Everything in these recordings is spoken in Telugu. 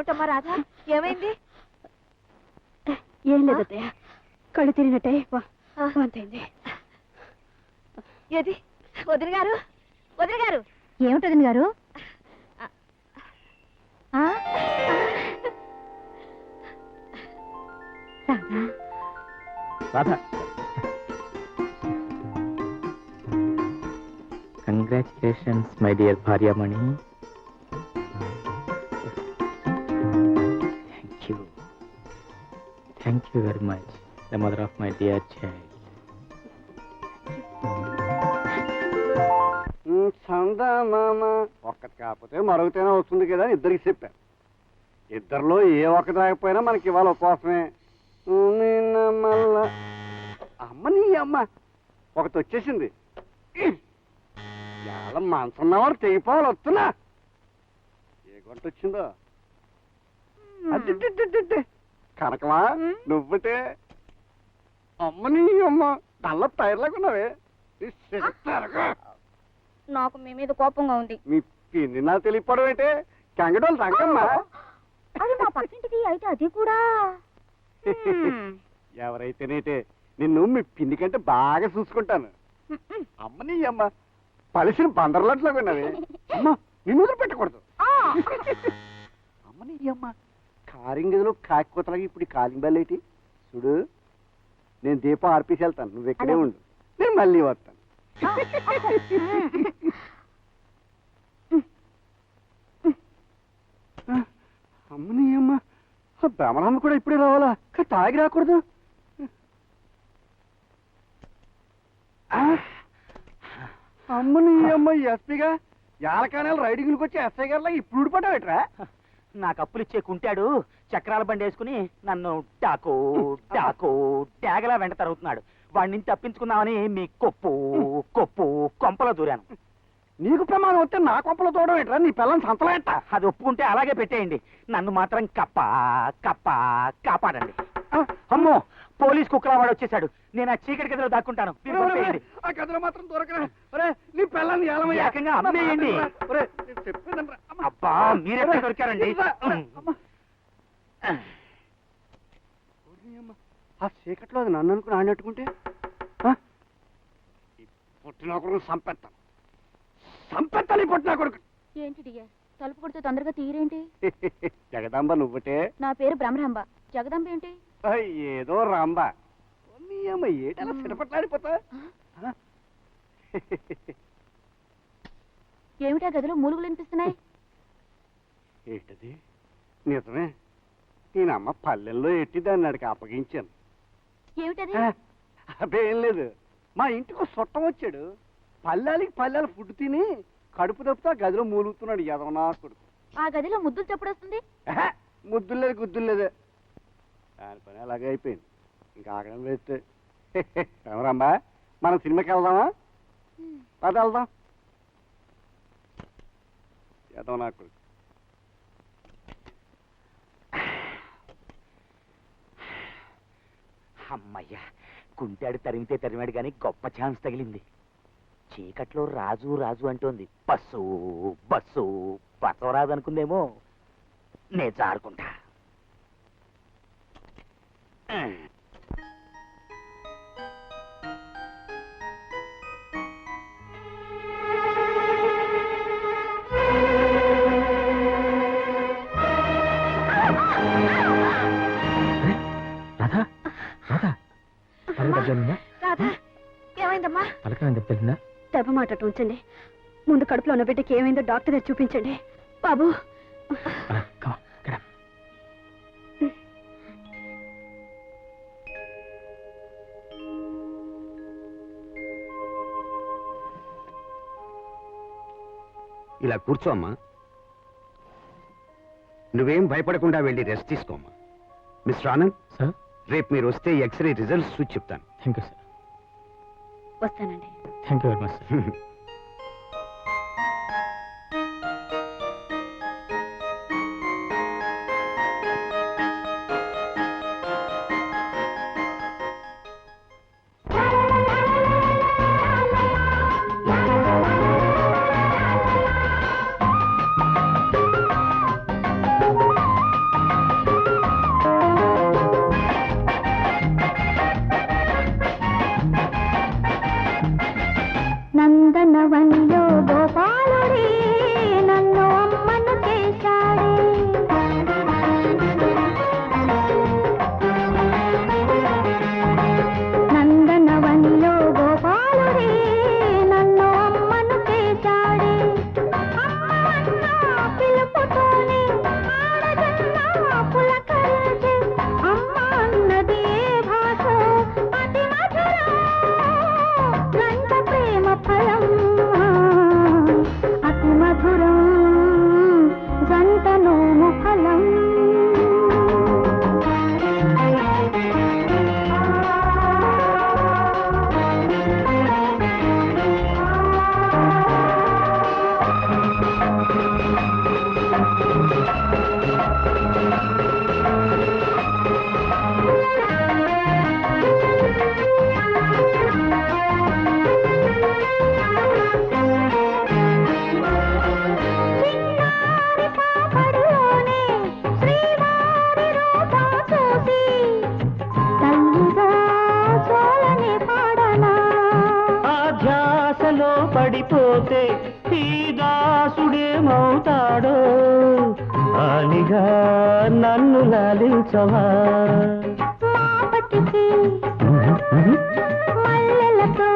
ఏమిటమ్మా రాధా, ఏమైంది? ఏం లేదు అత్తయ్య, కళ్ళు తిరిగినట్టే అంతైంది. ఏది వదిన గారు, వదిన గారు? ఏమిటి వదిన గారు? రాధా, కంగ్రాచులేషన్స్ మై డియర్ భార్యామణి. Thank you very much, the mother of my dear child. చందమామ ఒక్కటి కాకపోతే మరొకతేనే వస్తుంది కదా అని ఇద్దరికి చెప్పాను. ఇద్దరిలో ఏ ఒక్కటి రాకపోయినా మనకి ఇవాళ ఉపవాసమే. మళ్ళా అమ్మ నీ అమ్మ ఒకటి వచ్చేసింది. ఇవాళ మనసున్నవారు తెగిపోవాలి. వస్తున్నా ఏ గంట వచ్చిందో అడ్డి కనకమా నువ్వుటే. అమ్మ నీ అమ్మ నల్ల టైర్లాగున్నావే. నాకు మీ మీద కోపంగా ఉంది. మీ పిన్ని నాకు తెలియపడం ఏంటే? కంగడోలు రంగమ్మా. అది మా పక్కింటిది అయితే అది కూడా. ఎవరైతేనేటే నిన్ను మీ పిన్ని కంటే బాగా చూసుకుంటాను. అమ్మ నీ అమ్మ పలిసిన బందర్లాట్లాగా ఉన్నవి. అమ్మ నిన్ను వదిలి పెట్టకూడదు. అమ్మ నీ అమ్మ కారింగ్ గదిలో కాకి కొత్తలాగా ఇప్పుడు ఈ కాలింగ్ బెల్ ఏంటి చూడు. నేను దీపం ఆర్పేసి వెళ్తాను, నువ్వు ఎక్కడే ఉండు, నేను మళ్ళీ వస్తాను. అమ్మని అమ్మ బ్రహ్మరామ్మ కూడా ఇప్పుడే రావాలా? తాగి రాకూడదు. అమ్మని అమ్మ ఎస్పీగా యాలకానాలు రైడింగ్లకు వచ్చి ఎస్ఐ గారిలా ఇప్పుడు ఊడిపడ్డావేట్రా? నాకు అప్పులు ఇచ్చే కుంటాడు చక్రాల బండి వేసుకుని నన్ను డాకో డాకో డాగలా వెంట తరుగుతున్నాడు. వాడి నుంచి తప్పించుకుందామని మీ కొప్పు కొప్పు కొంపలో దూరాను. నీకు ప్రమాదం వస్తే నా కొంపలో తోవడం ఏంట్రా? నీ పిల్లని సంతలో ఎట్టా? అది ఒప్పుకుంటే అలాగే పెట్టేయండి, నన్ను మాత్రం కప్ప కప్ప కాపాడండి. అమ్మో పోలీస్ కుక్కలవాడు వచ్చేసాడు, నేను ఆ చీకటి గదిలో దాక్కుంటాను. ఆ గదిలో మాత్రం దొరకరా? నీ పిల్లని ఏకంగా అమ్మేయండి. అబ్బా మీరెక్కడ దొరికారండి? ఆ చీకట్లో అది నన్ను అనుకుని ఆడినట్టుకుంటే పుట్టిన కొడుకు సంపెత్తాను, సంపెత్తాను ఈ పుట్టిన కొడుకు. ఏంటి తలుపు కొడితే తొందరగా తీరేంటి? జగదాంబ నువ్వుటే. నా పేరు బ్రహ్మరాంబ. జగదాంబ ఏంటి? ఏదో రాంబ. అమ్మ ఏటలా సిడపట్లాడిపోతా. ఏమిటా గదిలో మూలుగులు వినిపిస్తున్నాయి? ఏంటది? నిజమే, నేనమ్మ పల్లెల్లో ఎట్టి దాన్ని అడిగి అప్పగించాను. ఏమిటది? అదేం లేదు, మా ఇంటికి చుట్టం వచ్చాడు. పల్లెలకి పల్లెలు ఫుడ్ తిని కడుపు తప్పుతా గదిలో మూలుగుతున్నాడు ఎదవనా కొడుకు. ఆ గదిలో ముద్దులు చెప్పుడు వస్తుంది. ముద్దులు లేదు గుద్దులు లేదు, దాని పని అలాగే అయిపోయింది. ఇంకా ఆగడం వేస్తే. రామరాంబా మనం సినిమాకి వెళ్దామా? పద వెళ్దాం. ఎదవనా కొడుకు. అమ్మయ్యా, కుంటాడు తరిమితే తరిమాడు కానీ గొప్ప ఛాన్స్ తగిలింది. చీకట్లో రాజు రాజు అంటోంది. బస్సు బస్సు బసవరాజు అనుకుందేమో, నే జారుకుంటా. రాధా రాధా రాధా ఏమైందమ్మా? పలకన దెబ్బతిందా? దెబ్బ మాట ఉంచండి, ముందు కడుపులో ఉన్న బిడ్డకి ఏమైందో డాక్టర్ దగ్గర చూపించండి బాబు. ఇలా కూర్చో అమ్మా. నువ్వేం భయపడకుండా వెళ్ళి రెస్ట్ తీసుకోమ్మా. మిస్టర్ ఆనంద్ సార్, రేపు మీరు వస్తే ఎక్స్రే రిజల్ట్స్ చూసి చెప్తాను. Thank you sir. వస్తానండి. Thank you very much sir. నందనవనిలో గోపాలుడే నన్ను అమ్మను చేశాడే నందనవనిలో గోపాలుడే నన్ను అమ్మను చేశాడే అమ్మ పిలుపుతోనే ఆడజన్న పులకరించే అమ్మ అన్నది భాష అతి మధురం గంట ప్రేమ ఫలం అతి మధురం జంట నోము ఫలం పడిపోతే ఈ దాసుడేమవుతాడో అనిగా నన్ను లాలించవా మాపటికి మల్లెలతో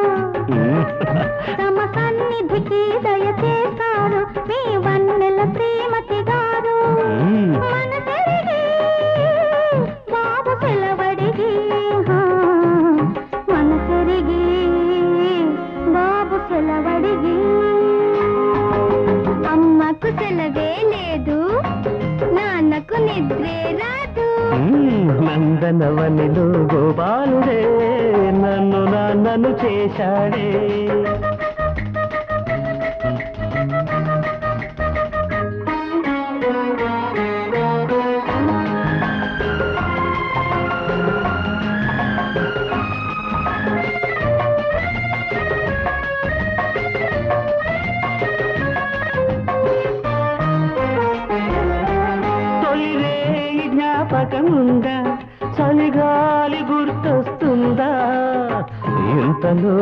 తమ సన్నిధికి దయచేస్తారు మీ వన్నెల శ్రీమతి గారు మన తిరిగి బాబు సెలవడిగి మన తిరిగి బాబు సెలవడిగి అమ్మకు సెలవే లేదు నాన్నకు నిద్రే రాదు నందనవనిలో గోపాలుడే నన్ను నాన్నను చేశాడే జ్ఞాపకముందా చలిగాలి గుర్తొస్తుందా ఇంతలో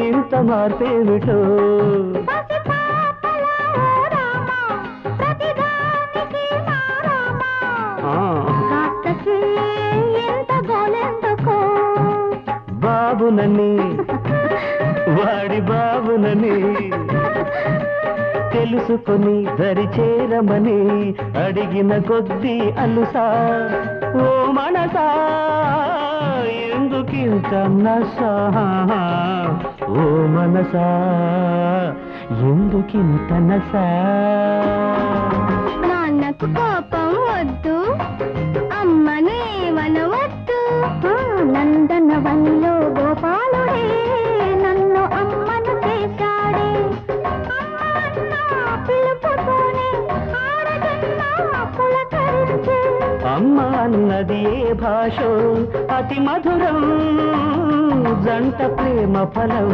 ఇంత మార్పేమిటో బాబునని వాడి బాబునని తెలుసుకొని దరి చేరమని అడిగిన కొద్దీ అలుసా ఓ మనసా ఎందుకింత నసా ఓ మనసా ఎందుకింత నసా నాన్నకు కోపం వద్దు అమ్మను ఏమనవద్దు నందనవనిలో గోపాలుడే నన్ను అమ్మను చేశాడే అమ్మ అన్నది ఏ భాషో అతి మధురం జంట ప్రేమ ఫలం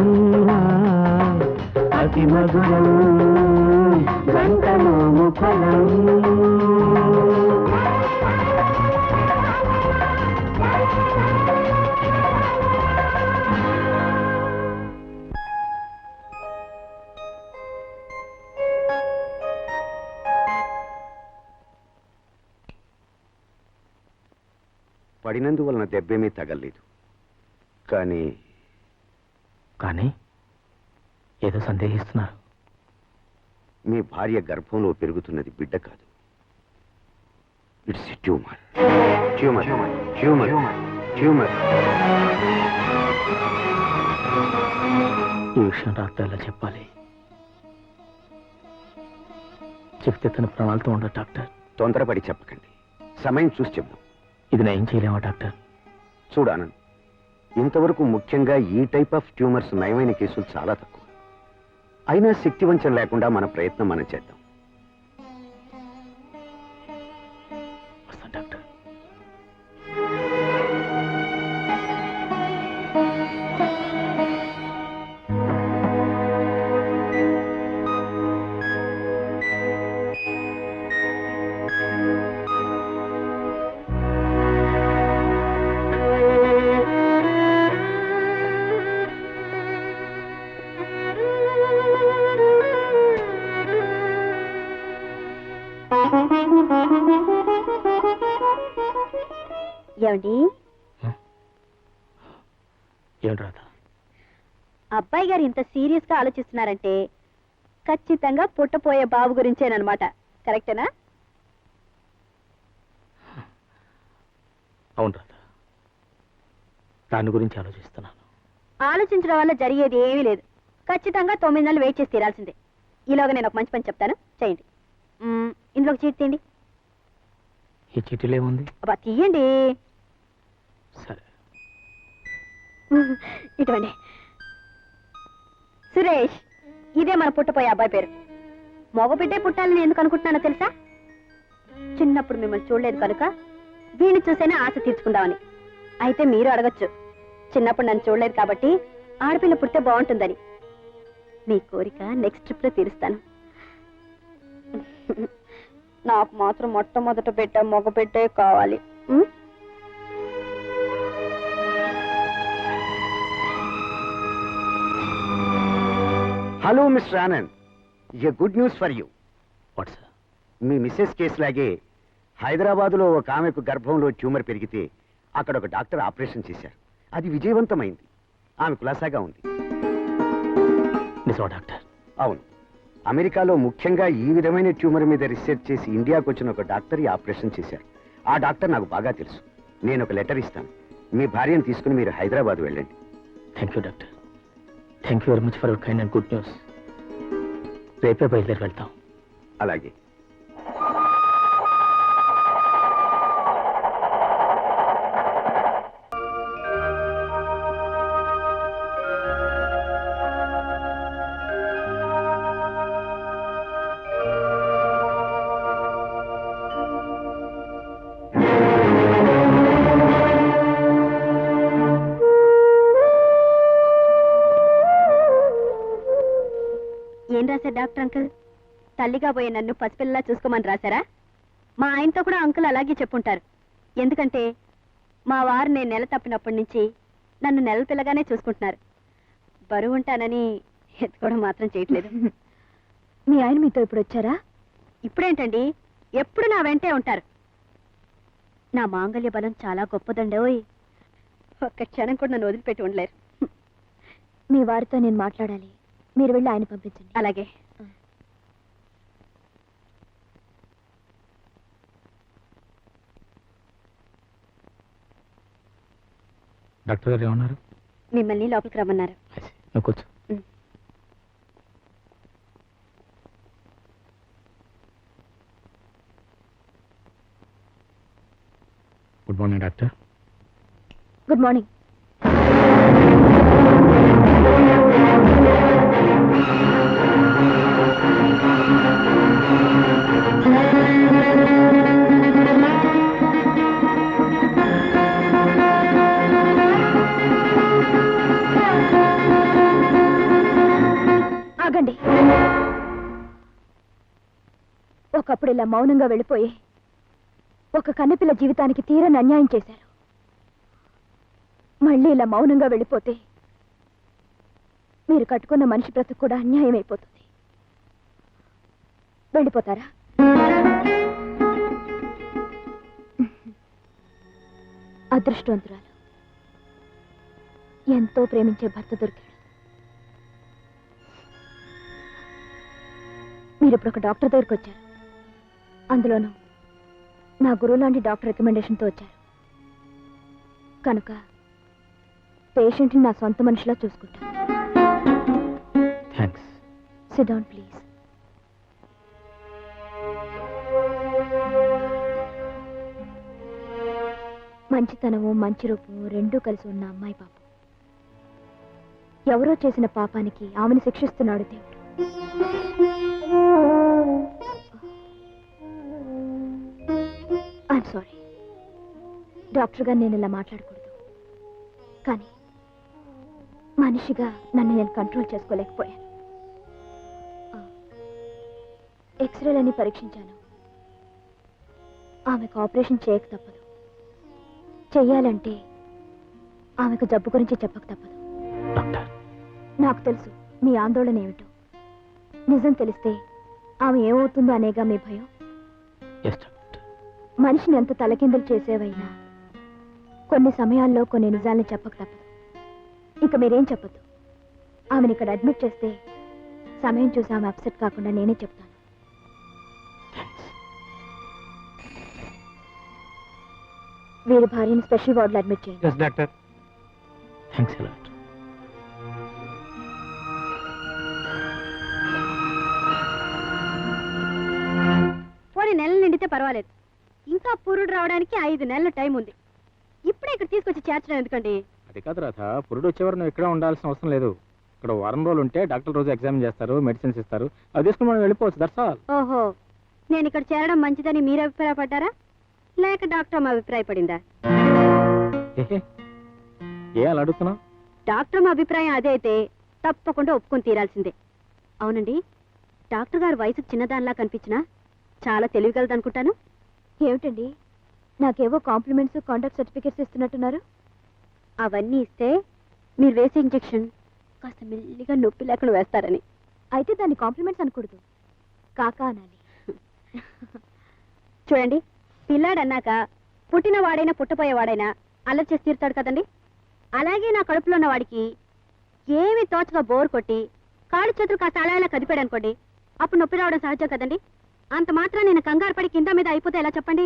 అతి మధురం జంట నోము ఫలం పడినందువలన దెబ్బేమీ తగలేదు కానీ కానీ ఏదో సందేహిస్తున్నారు. మీ భార్య గర్భంలో పెరుగుతున్నది బిడ్డ కాదు, it's tumour. Tumour tumour tumour. ఈ విషయం డాక్టర్లా చెప్పాలి. చెప్తే తన ప్రాణాలతో ఉండదు డాక్టర్. తొందరపడి చెప్పకండి, సమయం చూసి చెప్దాం. ఇది నేను ఏం చేయలేమా డాక్టర్? చూడు ఆనంద్, ఇంతవరకు ముఖ్యంగా ఈ టైప్ ఆఫ్ ట్యూమర్స్ నయమైన కేసులు చాలా తక్కువ. అయినా శక్తివంచన లేకుండా మన ప్రయత్నం మనం చేద్దాం. వస్తాను డాక్టర్. ఏమండి ఏమిటి రాధ? అబ్బాయి గారు ఇంత సీరియస్ గా ఆలోచిస్తున్నారంటే ఖచ్చితంగా పుట్టపోయే బాబు గురించేనమాట. కరెక్టేనా? అవును రాధ, దాని గురించి ఆలోచిస్తున్నాను. ఆలోచించడం వల్ల జరిగేది ఏమీ లేదు. ఖచ్చితంగా 9 నెలలు వెయిట్ చేసి తీరాల్సిందే. ఈలోగా నేను ఒక మంచి పని చెప్తాను, చేయండి. ఇందులో ఒక చీటి తీయండి. ఈ చీటీలో ఏముంది? అబ్బా తీయండి. సరే. ఇటువంటి సురేష్, ఇదే మన పుట్టపోయే అబ్బాయి పేరు. మగబిడ్డే పుట్టాలని ఎందుకు అనుకుంటున్నానో తెలుసా? చిన్నప్పుడు మిమ్మల్ని చూడలేదు కనుక వీడిని చూసేనే ఆశ తీర్చుకుందామని. అయితే మీరు అడగచ్చు, చిన్నప్పుడు నన్ను చూడలేదు కాబట్టి ఆడపిల్ల పుట్టే బాగుంటుందని. మీ కోరిక నెక్స్ట్ ట్రిప్ లో తీరుస్తాను. నాకు మాత్రం మొట్టమొదట బిడ్డ మగ బిడ్డే కావాలి. Hello mister Anand, a good news for you. What's? మీ మిస్సెస్ కేసు లాగే హైదరాబాదులో ఒక ఆమెకు గర్భంలో ట్యూమర్ పెరిగితే అక్కడ ఒక డాక్టర్ ఆపరేషన్ చేశారు. అది విజయవంతమైంది. ఆమె కులాసాగా ఉంది. నిజమా డాక్టర్? అవును. అమెరికాలో ముఖ్యంగా ఈ విధమైన ట్యూమర్ మీద రీసెర్చ్ చేసి ఇండియాకు వచ్చిన ఒక డాక్టర్ ఈ ఆపరేషన్ చేశారు. ఆ డాక్టర్ నాకు బాగా తెలుసు. నేను ఒక లెటర్ ఇస్తాను. మీ భార్యను తీసుకుని మీరు హైదరాబాద్ వెళ్ళండి. Thank you doctor. Thank you very much for your kind and good news. రేపే బయలుదేరి వెళ్తాం. అలాగే. ఏం రాశారు డాక్టర్ అంకుల్? తల్లిగా పోయే నన్ను పసిపిల్లలా చూసుకోమని రాశారా? మా ఆయనతో కూడా అంకుల్ అలాగే చెప్పుంటారు. ఎందుకంటే మా వారు నేను నెల తప్పినప్పటి నుంచి నన్ను నెల పిల్లగానే చూసుకుంటున్నారు. బరువు ఉంటానని ఎత్తుకోవడం మాత్రం చేయట్లేదు. మీ ఆయన మీతో ఇప్పుడు వచ్చారా? ఇప్పుడేంటండి, ఎప్పుడు నా వెంటే ఉంటారు. నా మాంగళ్య బలం చాలా గొప్పదండోయ్. ఒక్క క్షణం కూడా నన్ను వదిలిపెట్టి ఉండలేరు. మీ వారితో నేను మాట్లాడాలి. మీరు వెళ్ళి ఆయన పంపించండి. అలాగే. డాక్టర్ గారు ఏమన్నారు? మిమ్మల్ని లోపలికి రమ్మన్నారు. నువ్వు కూర్చో. Good morning doctor. Good morning. ఆగండి. ఒకప్పుడు ఇలా మౌనంగా వెళ్ళిపోయి ఒక కన్నెపిల్ల జీవితానికి తీరని అన్యాయం చేశారు. మళ్ళీ ఇలా మౌనంగా వెళ్ళిపోతే మీరు కట్టుకున్న మనిషి బ్రతుకు కూడా అన్యాయం అయిపోతుంది. వెళ్ళిపోతారా? అదృష్టవంతురాలు. ఎంతో ప్రేమించే భర్త దొరికాడు. మీరు ఇప్పుడు ఒక డాక్టర్ దగ్గరికి వచ్చారు. అందులోనూ నా గురువు లాంటి డాక్టర్ రికమెండేషన్తో వచ్చారు కనుక పేషెంట్ని నా సొంత మనిషిలా చూసుకుంటాను. థ్యాంక్స్. SIT down please. మంచితనము మంచి రూపము రెండూ కలిసి ఉన్న అమ్మాయి పాపం. ఎవరో చేసిన పాపానికి ఆమెను శిక్షిస్తున్నాడు దేవుడు. ఐఎమ్ సారీ డాక్టర్గా నేను ఇలా మాట్లాడకూడదు, కానీ మనిషిగా నన్ను నేను కంట్రోల్ చేసుకోలేకపోయాను. ఎక్స్రేలన్నీ పరీక్షించాను. ఆమెకు ఆపరేషన్ చేయక తప్పదు. చెయ్యాలంటే ఆమెకు జబ్బు గురించి చెప్పక తప్పదు. నాకు తెలుసు మీ ఆందోళన ఏమిటో. నిజం తెలిస్తే ఆమె ఏమవుతుందో అనేగా మీ భయం. మనిషిని ఎంత తలకిందులు చేసేవైనా కొన్ని సమయాల్లో కొన్ని నిజాల్ని చెప్పక తప్పదు. ఇక మీరేం చెప్పద్దు. ఆమెను ఇక్కడ అడ్మిట్ చేస్తే సమయం చూసి ఆమె అప్సెట్ కాకుండా నేనే చెప్తాను. వీరి భార్యని స్పెషల్ వార్డులో అడ్మిట్ చేయండి. Yes doctor. Thanks a lot. పోనీ నెలలు నిండితే పర్వాలేదు, ఇంకా పురుడు రావడానికి 5 నెలల టైం ఉంది. ఇప్పుడే ఇక్కడ తీసుకొచ్చి చేర్చడం ఎందుకండి? అది కాదు రాధ, పురుడు వచ్చేవారు నువ్వు ఇక్కడ ఉండాల్సిన అవసరం లేదు. ఇక్కడ వారం రోజులు ఉంటే డాక్టర్ రోజు ఎగ్జామిన్ చేస్తారు, మెడిసిన్స్ ఇస్తారు, అది తీసుకుని మనం వెళ్ళిపోవచ్చు. That's all. ఓహో, నేను ఇక్కడ చేరడం మంచిదని మీరు అభిప్రాయపడ్డారా, లేక డాక్టర్ అమ్మ అభిప్రాయపడిందా? ఏ అలా అడుగుతున్నావు? డాక్టర్ అమ్మ అభిప్రాయం అదే అయితే తప్పకుండా ఒప్పుకొని తీరాల్సిందే. అవునండి, డాక్టర్ గారు వయసుకు చిన్నదానిలా కనిపించినా చాలా తెలివిగలదనుకుంటాను. ఏమిటండి, నాకేవో కాంప్లిమెంట్స్, కాంటాక్ట్ సర్టిఫికేట్స్ ఇస్తున్నట్టున్నారు. అవన్నీ ఇస్తే మీరు వేసే ఇంజెక్షన్ కాస్త మెల్లిగా నొప్పి లేకుండా వేస్తారని. అయితే దాన్ని కాంప్లిమెంట్స్ అనకూడదు, కాకా అనాలి. చూడండి, పిల్లాడన్నాక పుట్టిన వాడైనా పుట్టపోయేవాడైనా అల్లరి చేసి తీరుతాడు కదండి. అలాగే నా కడుపులో ఉన్న వాడికి ఏమి తోచగా బోర్ కొట్టి కాళ్ళు చేతులు కాస్త అలా కదిపాడు అనుకోండి, అప్పుడు నొప్పి రావడం సహజం కదండి. అంత మాత్రం నేను కంగారు పడి కింద మీద అయిపోతే ఎలా చెప్పండి?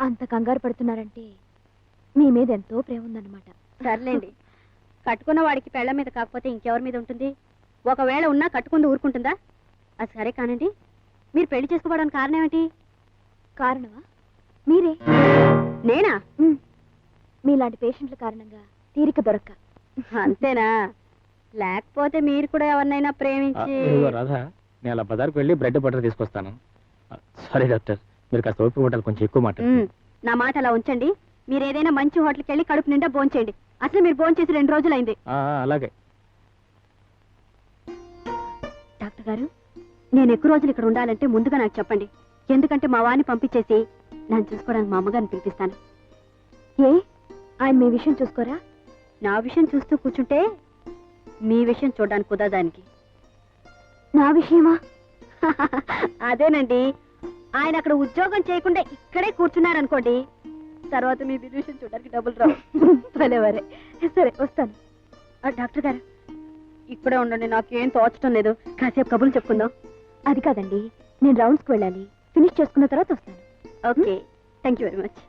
అంత కంగారు పడుతున్నారంటే మీ మీద ఎంతో ప్రేమ ఉందన్నమాట. సర్లేండి, కట్టుకున్న వాడికి పెళ్ల మీద కాకపోతే ఇంకెవరి మీద ఉంటుంది? ఒకవేళ ఉన్నా కట్టుకుంది ఊరుకుంటుందా? అది సరే కానండి, మీరు పెళ్లి చేసుకోవడానికి కారణం ఏమిటి? కారణమా? మీరే. నేనా? మీలాంటి పేషెంట్ల కారణంగా తీరిక దొరక్క. అంతేనా? లేకపోతే మీరు కూడా ఎవరినైనా ప్రేమించి... రాధ, నేను అలా బజార్కి వెళ్ళి బ్రెడ్ బటర్ తీసుకొస్తాను. సారీ డాక్టర్, మీరు కాస్త ఓపిక పట్టాలి, కొంచెం ఎక్కువ మాట. నా మాట అలా ఉంచండి. మీరు ఏదైనా మంచి హోటల్కి వెళ్ళి కడుపు నిండా భోంచేయండి. అసలు మీరు భోంచేసి 2 రోజులైంది. అలాగే. డాక్టర్ గారు, నేను ఎక్కువ రోజులు ఇక్కడ ఉండాలంటే ముందుగా నాకు చెప్పండి. ఎందుకంటే మా వాడిని పంపించేసి నన్ను చూసుకోవడానికి మా అమ్మగారిని పిలిపిస్తాను. ఏ, ఆయన మీ విషయం చూసుకోరా? నా విషయం చూస్తూ కూర్చుంటే మీ విషయం చూడడానికి కుదరదానికి. నా విషయమా? అదేనండి, ఆయన అక్కడ ఉద్యోగం చేయకుండా ఇక్కడే కూర్చున్నారనుకోండి, తర్వాత మీ విషయం చూడడానికి డబ్బులు రావు. భలేవరే. సరే, వస్తాను. డాక్టర్ గారు, ఇక్కడే ఉండండి, నాకేం తోచడం లేదు. కాసేపు కబుర్లు చెప్పుకుందాం. అది కాదండి, నేను రౌండ్స్కి వెళ్ళాలి. ఫినిష్ చేసుకున్న తర్వాత వస్తాను. Okay, thank you very much.